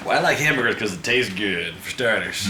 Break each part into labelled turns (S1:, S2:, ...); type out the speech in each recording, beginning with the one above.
S1: Well, I like hamburgers because it tastes good, for starters.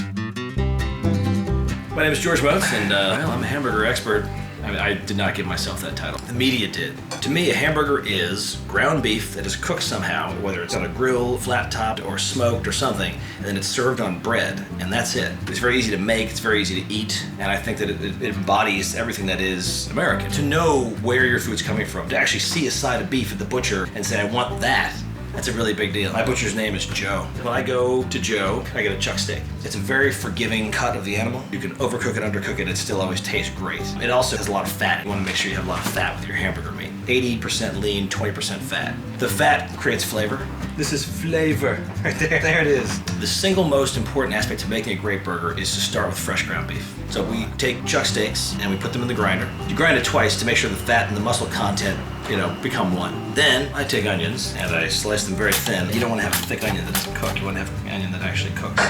S1: My name is George Motz, and well, I'm a hamburger expert. I mean, I did not give myself that title. The media did. To me, a hamburger is ground beef that is cooked somehow, whether it's on a grill, flat-topped, or smoked or something, and then it's served on bread, and that's it. It's very easy to make, it's very easy to eat, and I think that it embodies everything that is American. To know where your food's coming from, to actually see a side of beef at the butcher and say, I want that, that's a really big deal. My butcher's name is Joe. When I go to Joe, I get a chuck steak. It's a very forgiving cut of the animal. You can overcook it, undercook it, it still always tastes great. It also has a lot of fat. You want to make sure you have a lot of fat with your hamburger meat. 80% lean, 20% fat. The fat creates flavor. This is flavor. Right there. There it is. The single most important aspect to making a great burger is to start with fresh ground beef. So we take chuck steaks and we put them in the grinder. You grind it twice to make sure the fat and the muscle content, become one. Then I take onions and I slice them very thin. You don't want to have a thick onion that doesn't cook. You want to have an onion that actually cooks.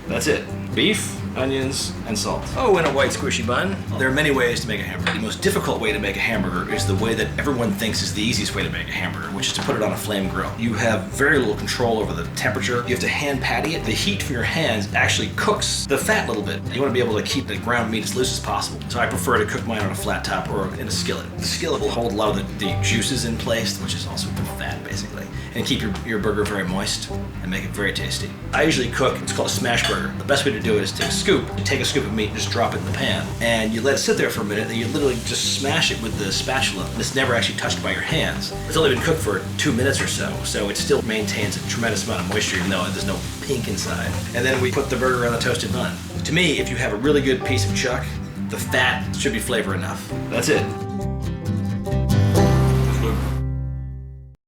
S1: That's it. Beef, onions, and salt. Oh, and a white squishy bun. There are many ways to make a hamburger. The most difficult way to make a hamburger is the way that everyone thinks is the easiest way to make a hamburger, which is to put it on a flame grill. You have very little control over the temperature. You have to hand patty it. The heat from your hands actually cooks the fat a little bit. You want to be able to keep the ground meat as loose as possible. So I prefer to cook mine on a flat top or in a skillet. The skillet will hold a lot of the juices in place, which is also the fat, basically, and keep your burger very moist and make it very tasty. I usually cook, it's called a smash burger. The best way to do it is take a scoop. You take a scoop of meat and just drop it in the pan. And you let it sit there for a minute, and you literally just smash it with the spatula. And it's never actually touched by your hands. It's only been cooked for 2 minutes or so it still maintains a tremendous amount of moisture, even though there's no pink inside. And then we put the burger on the toasted bun. To me, if you have a really good piece of chuck, the fat should be flavor enough. That's it.